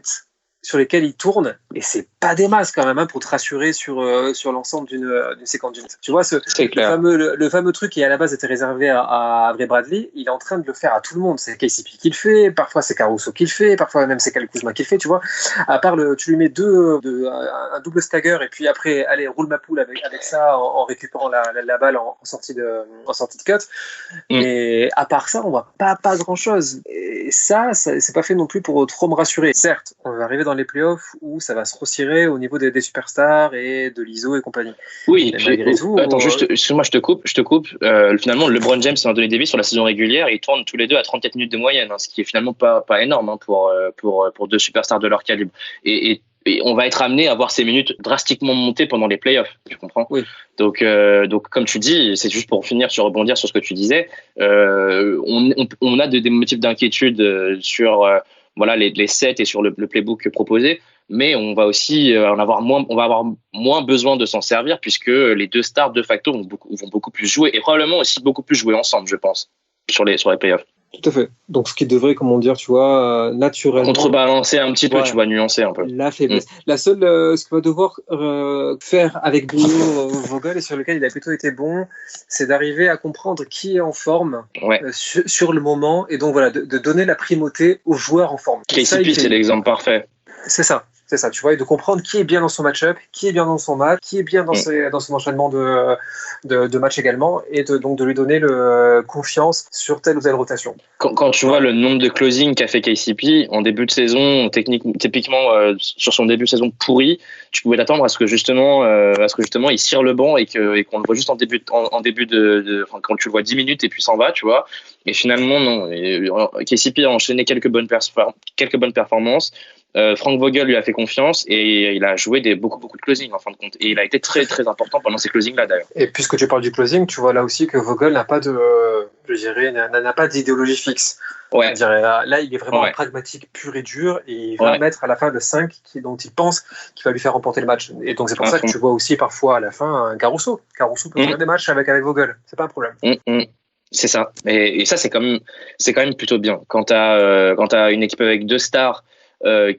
sur lesquels il tourne, et c'est pas des masses quand même, hein, pour te rassurer sur l'ensemble d'une séquence d'une. Tu vois, le fameux truc qui à la base était réservé à Avery Bradley, il est en train de le faire à tout le monde. C'est KCP qui le fait, parfois c'est Caruso qui le fait, parfois même c'est Kyle Kuzma qui le fait, tu vois. À part tu lui mets un double stagger, et puis après, allez, roule ma poule avec ça en récupérant la balle en sortie de cut. Mais à part ça, on voit pas grand chose. Et ça, c'est pas fait non plus pour trop me rassurer. Certes, on va arriver dans les playoffs où ça va se resserrer au niveau des superstars et de l'ISO et compagnie. Oui, malgré tout. Attends, excuse-moi, je te coupe. Finalement, LeBron James et Anthony Davis sur la saison régulière, ils tournent tous les deux à 34 minutes de moyenne, hein, ce qui est finalement pas énorme, hein, pour deux superstars de leur calibre. Et on va être amené à voir ces minutes drastiquement monter pendant les playoffs, tu comprends? Oui. Donc comme tu dis, c'est juste pour rebondir sur ce que tu disais, on a des motifs d'inquiétude sur voilà les sets et sur le playbook proposé, mais on va aussi avoir moins besoin de s'en servir, puisque les deux stars de facto vont beaucoup plus jouer, et probablement aussi beaucoup plus jouer ensemble, je pense, sur les playoffs. Tout à fait. Donc, ce qui devrait, comment dire, tu vois, naturellement... contrebalancer un petit peu, tu vois, nuancer un peu. La faiblesse. La seule, ce qu'il va devoir faire avec Bruno Vogel, et sur lequel il a plutôt été bon, c'est d'arriver à comprendre qui est en forme sur le moment, et donc voilà, de donner la primauté aux joueurs en forme. KCP, c'est l'exemple parfait. C'est ça, tu vois, et de comprendre qui est bien dans son match-up, qui est bien dans son match, qui est bien dans son enchaînement de matchs également, et donc de lui donner confiance sur telle ou telle rotation. Quand tu vois le nombre de closing qu'a fait KCP en début de saison, typiquement sur son début de saison pourri, tu pouvais t'attendre à ce que justement il cire le banc et qu'on le voit juste en début quand tu le vois 10 minutes et puis s'en va, tu vois. Et finalement non, KCP a enchaîné quelques bonnes performances. Frank Vogel lui a fait confiance et il a joué beaucoup de closing en fin de compte, et il a été très très important pendant ces closings là d'ailleurs. Et puisque tu parles du closing, tu vois là aussi que Vogel n'a pas d'idéologie fixe. Ouais. Là il est vraiment pragmatique pur et dur, et il va mettre à la fin le 5 dont il pense qu'il va lui faire remporter le match, et donc c'est pour ça que tu vois aussi parfois à la fin un Caruso peut faire des matchs avec Vogel, c'est pas un problème. C'est ça, et ça c'est quand même plutôt bien quand t'as une équipe avec deux stars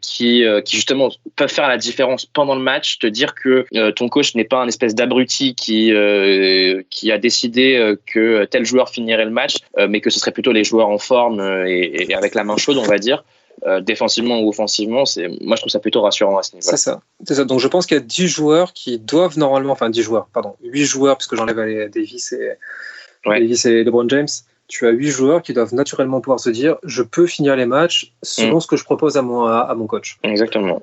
qui justement peuvent faire la différence pendant le match, te dire que ton coach n'est pas un espèce d'abruti qui a décidé que tel joueur finirait le match, mais que ce serait plutôt les joueurs en forme et avec la main chaude, on va dire, défensivement ou offensivement. Moi je trouve ça plutôt rassurant à ce niveau. C'est ça. Donc je pense qu'il y a 10 joueurs qui doivent normalement, 8 joueurs, parce que j'enlève Davis et LeBron James. Tu as 8 joueurs qui doivent naturellement pouvoir se dire je peux finir les matchs selon ce que je propose à mon coach. Exactement.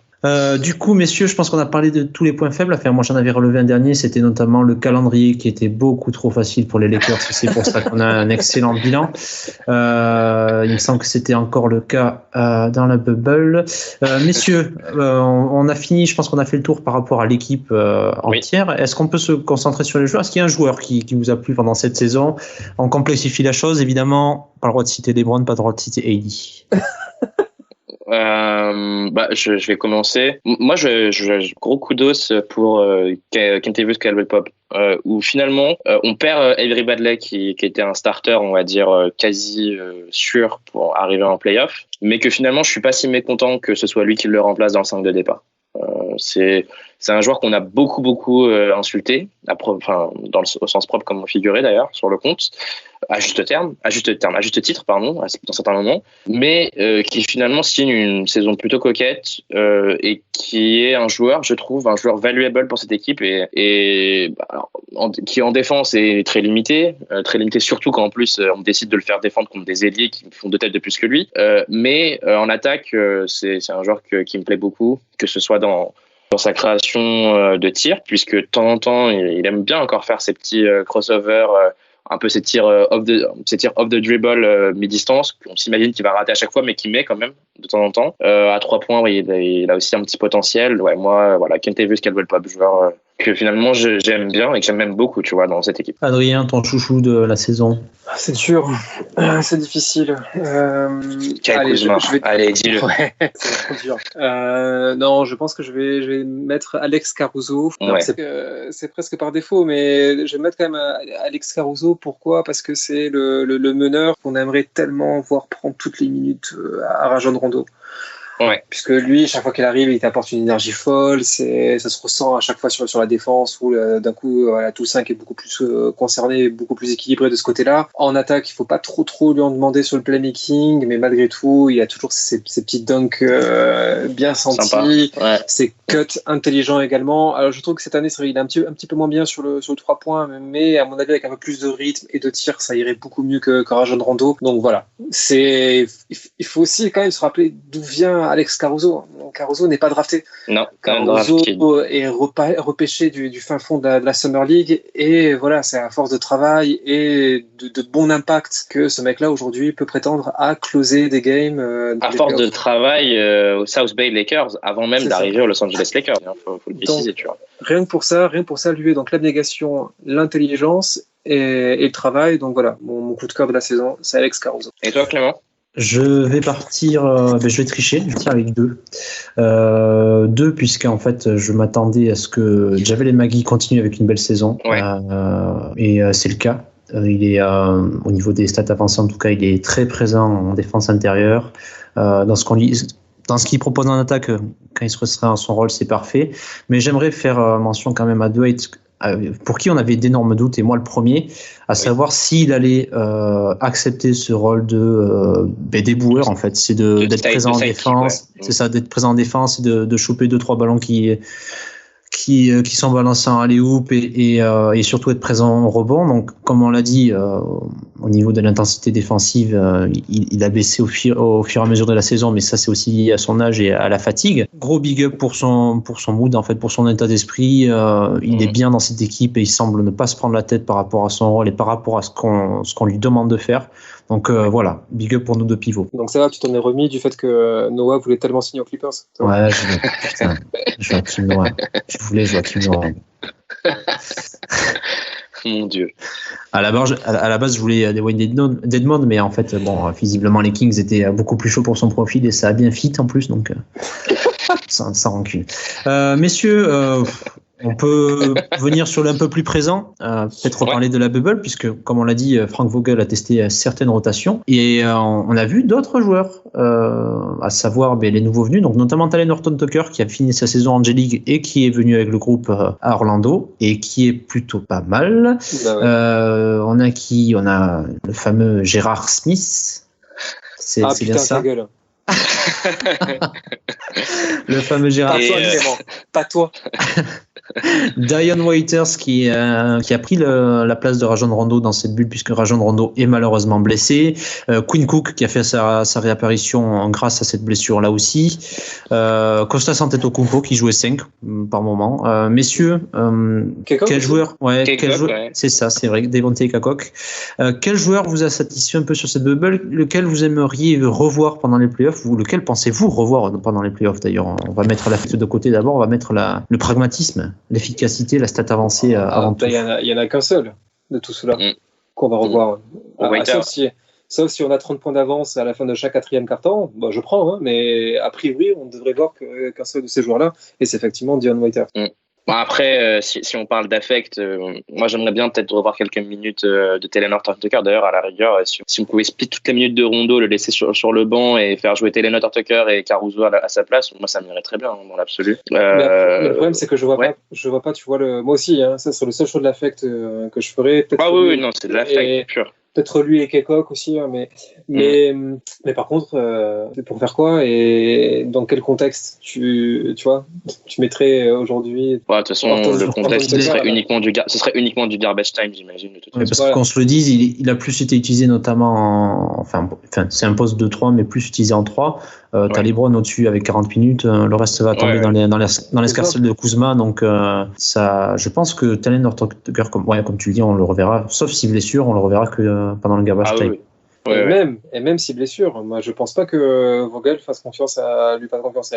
Du coup, messieurs, je pense qu'on a parlé de tous les points faibles. Enfin, moi, j'en avais relevé un dernier, c'était notamment le calendrier qui était beaucoup trop facile pour les Lakers. C'est pour ça qu'on a un excellent bilan. Il me semble que c'était encore le cas dans la bubble. Messieurs, on a fini. Je pense qu'on a fait le tour par rapport à l'équipe entière. Est-ce qu'on peut se concentrer sur les joueurs? Est-ce qu'il y a un joueur qui vous a plu pendant cette saison? On complexifie la chose, évidemment. Pas le droit de citer LeBron, pas le droit de citer AD. Je vais commencer. Moi, je gros coup d'os pour Kentavious Caldwell-Pope, où finalement on perd Avery Bradley qui était un starter, on va dire quasi sûr pour arriver en playoff, mais que finalement je suis pas si mécontent que ce soit lui qui le remplace dans le 5 de départ. C'est un joueur qu'on a beaucoup insulté, au sens propre comme figuré d'ailleurs sur le compte, à juste titre, dans certains moments, mais qui finalement signe une saison plutôt coquette, et qui est un joueur valuable pour cette équipe, qui en défense est très limité surtout quand en plus on décide de le faire défendre contre des ailiers qui font 2 têtes de plus que lui, mais en attaque c'est un joueur qui me plaît beaucoup, que ce soit dans sa création de tir, puisque de temps en temps il aime bien encore faire ces petits crossovers, un peu ces tirs off the dribble mi-distance qu'on s'imagine qu'il va rater à chaque fois, mais qu'il met quand même de temps en temps. À 3 points, il a aussi un petit potentiel. Ouais, moi, voilà, Kentavious Caldwell-Pope, joueur que finalement j'aime bien et que j'aime même beaucoup, tu vois, dans cette équipe. Adrien, ton chouchou de la saison? C'est dur, c'est difficile. Allez, dis-le. Ouais, c'est trop dur. Non, je pense que je vais mettre Alex Caruso. Ouais. C'est presque par défaut, mais je vais mettre quand même Alex Caruso. Pourquoi? Parce que c'est le meneur qu'on aimerait tellement voir prendre toutes les minutes à Rajon Rondo. Ouais. Puisque lui, chaque fois qu'il arrive, il t'apporte une énergie folle. Ça se ressent à chaque fois sur la défense où d'un coup, tout le 5 est beaucoup plus concerné, beaucoup plus équilibré de ce côté-là. En attaque, il faut pas trop lui en demander sur le playmaking, mais malgré tout, il a toujours ces petites dunks bien sentis, ses cuts intelligents également. Alors je trouve que cette année, il est un petit peu moins bien sur le 3 points, mais à mon avis, avec un peu plus de rythme et de tir, ça irait beaucoup mieux que Rajon Rondo. Donc voilà, il faut aussi quand même se rappeler d'où vient Alex Caruso. Caruso n'est pas drafté. Non, Caruso est repêché du fin fond de la Summer League, et voilà, c'est à force de travail et de bon impact que ce mec-là aujourd'hui peut prétendre à closer des games. À force de travail au South Bay Lakers, avant même d'arriver aux Los Angeles Lakers. Faut le préciser, tu vois. Rien que pour ça, lui, donc l'abnégation, l'intelligence et le travail. Donc voilà, mon coup de cœur de la saison, c'est Alex Caruso. Et toi, Clément? Je vais partir, je vais tricher, je vais partir avec 2. 2 puisqu'en fait je m'attendais à ce que Javel Magui continue avec une belle saison. Ouais. Et c'est le cas. Il est au niveau des stats avancées en tout cas, il est très présent en défense intérieure. Dans ce qu'il propose en attaque, quand il se restreint à son rôle, c'est parfait. Mais j'aimerais faire mention quand même à Dwight, pour qui on avait d'énormes doutes, et moi le premier, à savoir s'il allait accepter ce rôle de déboueur, en fait. C'est d'être présent en défense, c'est ça, d'être présent en défense et de choper 2-3 ballons qui sont balancés en alley-oop et surtout être présent au rebond. Donc, comme on l'a dit, au niveau de l'intensité défensive, il a baissé au fur et à mesure de la saison, mais ça, c'est aussi lié à son âge et à la fatigue. Gros big up pour son mood, en fait, pour son état d'esprit. Il est bien dans cette équipe et il semble ne pas se prendre la tête par rapport à son rôle et par rapport à ce qu'on lui demande de faire. Donc voilà, big up pour nos 2 pivots. Donc ça va, tu t'en es remis du fait que Noah voulait tellement signer aux Clippers. Ouais, putain, Joachim Noah. Je voulais Joachim Noah. Mon Dieu. À la base, je voulais Dwayne Dedmon, mais en fait, visiblement, les Kings étaient beaucoup plus chauds pour son profil et ça a bien fit en plus, donc sans rancune. Messieurs, on peut venir sur un peu plus présent, peut-être reparler de la bubble, puisque, comme on l'a dit, Frank Vogel a testé certaines rotations et on a vu d'autres joueurs, à savoir les nouveaux venus, donc notamment Talen Horton-Tucker qui a fini sa saison en G-League et qui est venu avec le groupe à Orlando et qui est plutôt pas mal. On a le fameux Gérard Smith. C'est bien ça. Gueule. Le fameux Gérard Smith. Pas toi. Dion Waiters qui a pris la place de Rajon Rondo dans cette bulle, puisque Rajon Rondo est malheureusement blessé. Quinn Cook qui a fait sa réapparition grâce à cette blessure là aussi. Kostas Antetokounmpo qui jouait 5 par moment. Messieurs, quel joueur c'est ça, c'est vrai, Devonte Cacok. Quel joueur vous a satisfait un peu sur cette bubble? Lequel vous aimeriez revoir pendant les playoffs, ou lequel pensez-vous revoir pendant les playoffs? D'ailleurs, on va mettre la fête de côté d'abord, on va mettre le pragmatisme, l'efficacité, la stat avancée avant tout. Il y en a qu'un seul de tout cela qu'on va revoir. Sauf si on a 30 points d'avance à la fin de chaque 4e quart-temps, je prends, mais a priori, on devrait voir qu'un seul de ces joueurs-là, et c'est effectivement Dion Waiters. Après, si on parle d'affect, moi j'aimerais bien peut-être revoir quelques minutes de Talen Horton-Tucker. D'ailleurs, à la rigueur, si on pouvait split toutes les minutes de Rondo, le laisser sur le banc et faire jouer Talen Horton-Tucker et Caruso à sa place, moi ça m'irait très bien dans l'absolu. Le problème, c'est que je vois pas, tu vois, moi aussi, ça c'est le seul choix de l'affect que je ferais. Non, c'est de l'affect pur. Peut-être lui et Kekok aussi, mais par contre, pour faire quoi et dans quel contexte tu mettrais aujourd'hui? De toute façon, le contexte ce serait uniquement du garbage time, j'imagine. Parce qu'on se le dise, il a plus été utilisé notamment c'est un poste de 3, mais plus utilisé en 3. T'as LeBron au-dessus avec 40 minutes, le reste va tomber dans l'escarcelle de Kuzma, donc ça, je pense que Talen Horton-Tucker, comme tu le dis, on le reverra, sauf si blessure, on le reverra que pendant le garbage time. Même si blessure, moi je pense pas que Vogel lui fasse confiance à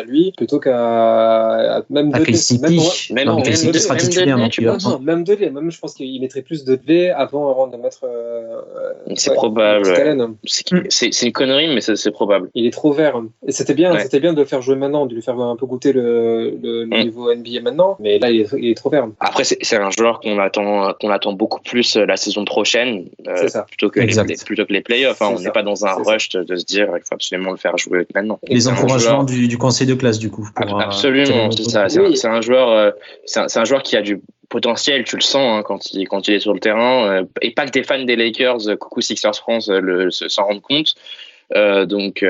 lui plutôt qu'à même Delay. Je pense qu'il mettrait plus de Delay avant de mettre. C'est probable. C'est une connerie, mais c'est probable. Il est trop vert. Et c'était bien de le faire jouer maintenant, de lui faire un peu goûter le niveau NBA maintenant. Mais là, il est trop vert. Après, c'est un joueur qu'on attend beaucoup plus la saison prochaine, plutôt que les playoffs. vois, on n'est pas dans un rush de se dire il faut absolument le faire jouer maintenant. Les encouragements du conseil de classe, du coup. Absolument, c'est ça. C'est un joueur, c'est un joueur qui a du potentiel, tu le sens hein, quand il est sur le terrain, et pas que des fans des Lakers, coucou Sixers France, s'en rendent compte. Donc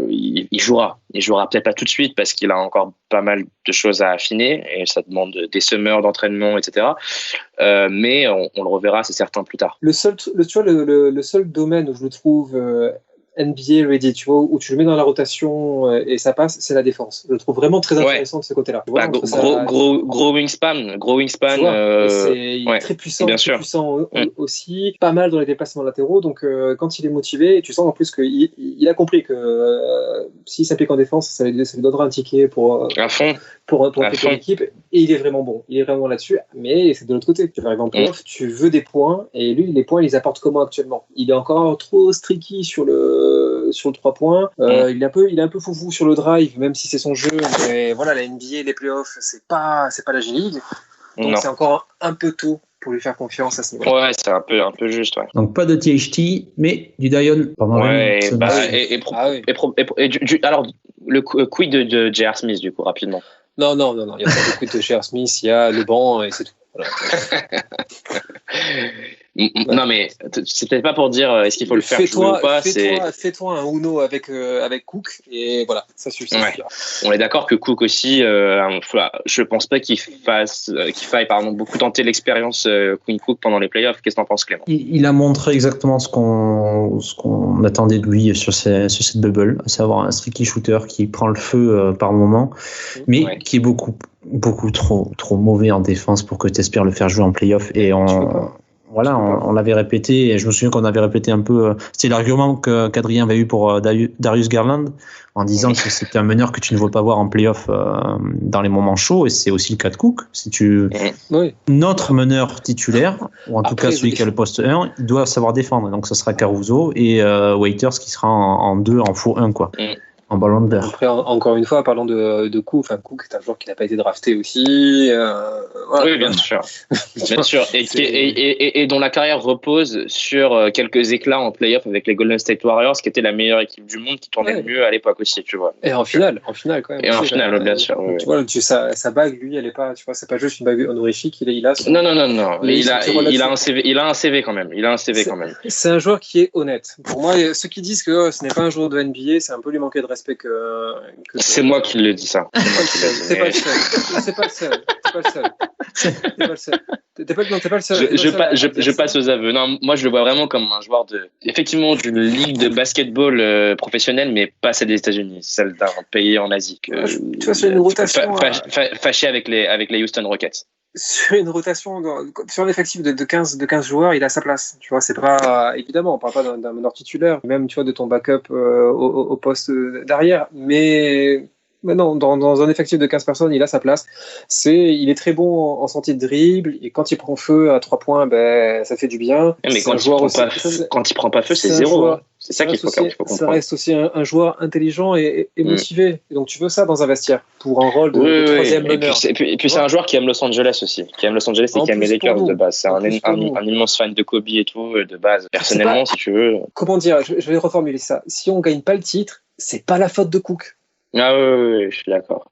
il jouera peut-être pas tout de suite parce qu'il a encore pas mal de choses à affiner et ça demande des summers d'entraînement, etc. Mais on le reverra, c'est certain, plus tard. Le seul domaine où je le trouve NBA ready, tu vois, où tu le mets dans la rotation et ça passe, c'est la défense. Je le trouve vraiment très intéressant de ce côté-là. Bah, gros wingspan. Il est très puissant, aussi, pas mal dans les déplacements latéraux. Donc quand il est motivé, tu sens en plus qu'il a compris que s'il s'applique en défense, ça lui donnera un ticket pour l'équipe. Et il est vraiment bon. Il est vraiment là-dessus. Mais c'est de l'autre côté. Tu arrives en playoff, tu veux des points. Et lui, les points, il les apporte comment actuellement? Il est encore trop streaky sur le 3 points. Il est un peu foufou sur le drive, même si c'est son jeu. Mais voilà, la NBA, les playoffs, c'est pas la G-League. Donc c'est encore un peu tôt pour lui faire confiance à ce niveau. Ouais, c'est un peu juste. Ouais. Donc pas de THT, mais du Dion pendant alors, le quid de J.R. Smith, du coup, rapidement. Non, il n'y a pas de quid de J.R. Smith, il y a le banc et c'est tout. Voilà. Non, mais c'est peut-être pas pour dire est-ce qu'il faut le faire jouer ou pas. Fais-toi un Uno avec Cook et voilà, ça suffit. Ouais. On est d'accord que Cook aussi, je pense pas qu'il faille beaucoup tenter l'expérience Quinn Cook pendant les playoffs. Qu'est-ce que t'en penses, Clément? Il a montré exactement ce qu'on attendait de lui sur cette bubble, à savoir un streaky shooter qui prend le feu par moment, mais qui est beaucoup trop mauvais en défense pour que tu espères le faire jouer en playoff. Et on l'avait répété, et je me souviens qu'on avait répété un peu, c'était l'argument qu'Adrien avait eu pour Darius Garland, en disant que c'était un meneur que tu ne veux pas voir en playoff dans les moments chauds, et c'est aussi le cas de Cook. Notre meneur titulaire, ou en tout cas celui qui a le poste 1, il doit savoir défendre, donc ça sera Caruso et Waiters qui sera en 2, en faux 1, quoi. En ballon de verre. Après, encore une fois, parlant de Cook, Cook est un joueur qui n'a pas été drafté aussi. Oui, bien sûr. Et dont la carrière repose sur quelques éclats en play-off avec les Golden State Warriors, qui était la meilleure équipe du monde, qui tournait le mieux à l'époque aussi, tu vois. Et en finale quand même. Et en finale, bien sûr. Tu vois, sa bague, lui, elle est pas, tu vois, c'est pas juste une bague honorifique, il a. Non. Mais il a un CV quand même. C'est un joueur qui est honnête. Pour moi, ceux qui disent que ce n'est pas un joueur de NBA, c'est un peu lui manquer de respect que c'est moi qui le dis ça. C'est pas le seul. Je passe aux aveux. Non, moi je le vois vraiment comme un joueur effectivement d'une ligue de basketball professionnelle, mais pas celle des États-Unis, celle d'un pays en Asie. Tu vois, c'est une rotation fâché avec les Houston Rockets. Sur une rotation, sur un effectif de 15 joueurs, il a sa place. Tu vois, c'est pas, évidemment, on parle pas d'un meneur titulaire, même, tu vois, de ton backup au poste d'arrière, mais non, dans un effectif de 15 personnes, il a sa place. Il est très bon en sortie de dribble, et quand il prend feu à 3 points, ça fait du bien. Mais quand il prend pas feu, c'est zéro. C'est ça qu'il faut comprendre. Ça reste aussi un joueur intelligent et motivé. Et donc tu veux ça dans un vestiaire pour un rôle de troisième meneur. Et puis c'est un joueur qui aime Los Angeles aussi, qui aime les Lakers de base. C'est un immense fan de Kobe et tout de base. Personnellement, si tu veux. Comment dire, je vais reformuler ça. Si on gagne pas le titre, c'est pas la faute de Cook. Ah oui, je suis d'accord.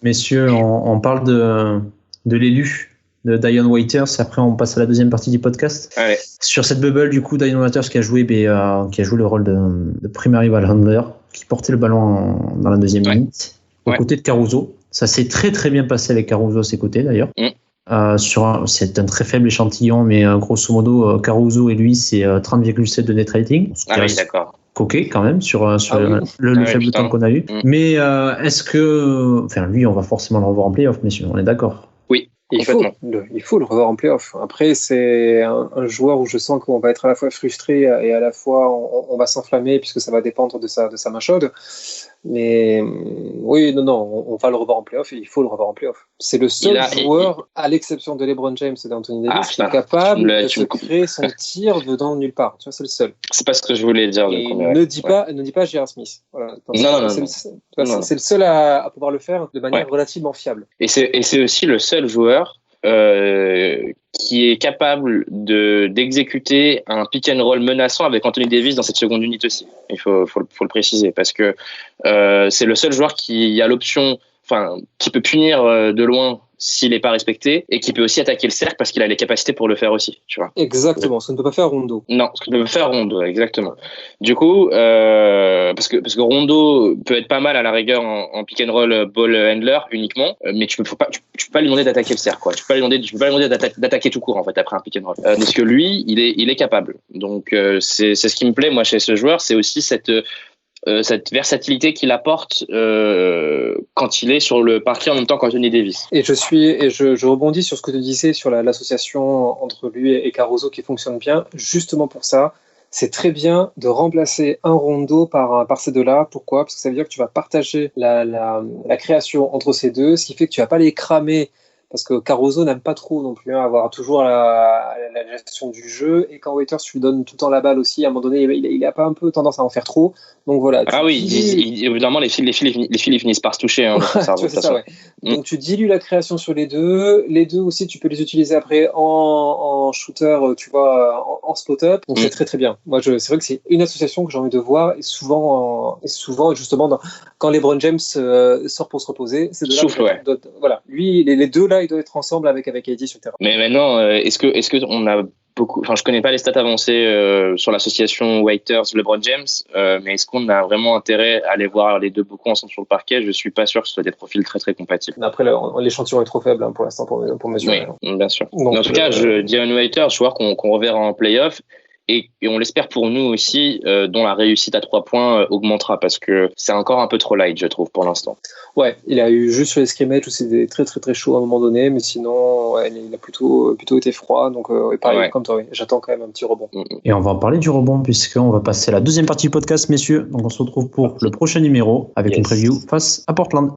Messieurs, on parle de l'élu de Dion Waiters. Après, on passe à la deuxième partie du podcast. Allez. Sur cette bubble, du coup, Dion Waiters qui a joué le rôle de primary ball handler, qui portait le ballon dans la deuxième minute, aux côtés de Caruso. Ça s'est très très bien passé avec Caruso à ses côtés, d'ailleurs. C'est un très faible échantillon, mais grosso modo, Caruso et lui, c'est 30,7 de net rating. Oui, d'accord. Coquet quand même sur le faible temps qu'on a eu. Mais est-ce que, lui, on va forcément le revoir en playoff, messieurs, on est d'accord? Oui. Il faut le revoir en playoff. Après, c'est un joueur où je sens qu'on va être à la fois frustré et à la fois on va s'enflammer puisque ça va dépendre de sa main chaude. Mais oui, on va le revoir en playoff et il faut le revoir en playoff. C'est le seul joueur, à l'exception de LeBron James et d'Anthony Davis, qui est capable de se créer son tir venant de nulle part. Tu vois, c'est le seul. C'est pas ce que je voulais dire. Ne dis pas J.R. Smith. Voilà. C'est le seul à pouvoir le faire de manière relativement fiable. Et c'est aussi le seul joueur qui est capable d'exécuter un pick and roll menaçant avec Anthony Davis dans cette seconde unité aussi. Il faut le préciser parce que c'est le seul joueur qui a l'option, qui peut punir de loin s'il n'est pas respecté et qui peut aussi attaquer le cercle parce qu'il a les capacités pour le faire aussi, tu vois. Exactement, ce que ne peut pas faire Rondo. Non, ce que ne peut pas faire Rondo, exactement. Du coup, parce que Rondo peut être pas mal à la rigueur en pick and roll ball handler uniquement, mais tu peux pas lui demander d'attaquer le cercle, quoi. Tu peux pas lui demander d'attaquer tout court en fait après un pick and roll. Parce que lui, il est capable. Donc c'est ce qui me plaît moi chez ce joueur, c'est aussi cette versatilité qu'il apporte quand il est sur le parquet en même temps qu'Anthony Davis. Et je rebondis sur ce que tu disais sur l'association entre lui et Caruso qui fonctionne bien, justement pour ça. C'est très bien de remplacer un Rondo par ces deux-là. Pourquoi ? Parce que ça veut dire que tu vas partager la création entre ces deux, ce qui fait que tu vas pas les cramer. Parce que Caruso n'aime pas trop non plus avoir toujours la gestion du jeu. Et quand Waiters, tu lui donnes tout le temps la balle aussi, à un moment donné, il a pas un peu tendance à en faire trop. Donc voilà. Évidemment, les fils ils finissent par se toucher. Hein, c'est ça, ouais. Donc tu dilues la création sur les deux. Les deux aussi, tu peux les utiliser après en shooter, tu vois, en spot-up. Donc c'est très très bien. Moi, c'est vrai que c'est une association que j'ai envie de voir. Et souvent justement, quand LeBron James sort pour se reposer, c'est de là. Souffle, ouais. Voilà. Lui, les deux là, ils doivent être ensemble avec AD sur le terrain. Mais maintenant, est-ce que on a beaucoup, je connais pas les stats avancées sur l'association Waiters-LeBron James, mais est-ce qu'on a vraiment intérêt à aller voir les deux beaucoup ensemble sur le parquet ? Je suis pas sûr que ce soit des profils très très compatibles. Après, l'échantillon est trop faible pour l'instant pour mesurer. Oui, bien sûr. Donc, en tout cas, Dion Waiters, joueur qu'on reverra en playoff. Et on l'espère pour nous aussi, dont la réussite à 3 points augmentera parce que c'est encore un peu trop light, je trouve, pour l'instant. Ouais, il a eu juste sur les scrimmages où c'était très très très chaud à un moment donné, mais sinon, ouais, il a plutôt été froid. Donc, pareil, comme toi, j'attends quand même un petit rebond. Et on va en parler du rebond puisqu'on va passer à la deuxième partie du podcast, messieurs. Donc, on se retrouve pour le prochain numéro avec une preview face à Portland.